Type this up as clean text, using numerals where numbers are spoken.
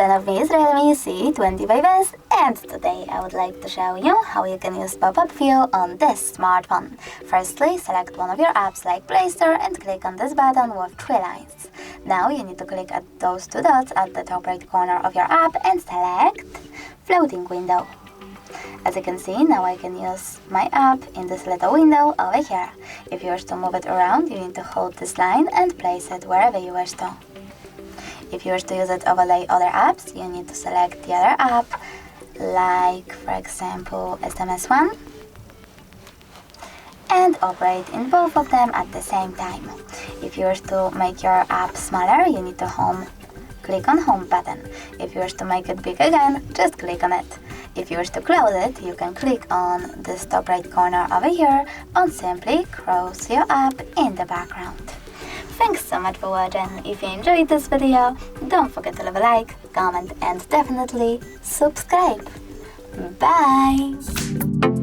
channel of me is REALME C25s, and today I would like to show you how you can use pop-up view on this smartphone. Firstly, select one of your apps like Play Store and click on this button with 3 lines. Now you need to click at those 2 dots at the top right corner of your app and select Floating Window. As you can see, now I can use my app in this little window over here. If you wish to move it around, you need to hold this line and place it wherever you wish to. If you wish to use it overlay other apps, you need to select the other app, like for example SMS1, and operate in both of them at the same time. If you wish to make your app smaller, you need to click on Home button. If you wish to make it big again, just click on it. If you wish to close it, you can click on this top right corner over here and simply close your app in the background. Thanks so much for watching. If you enjoyed this video, don't forget to leave a like, comment and definitely subscribe. Bye!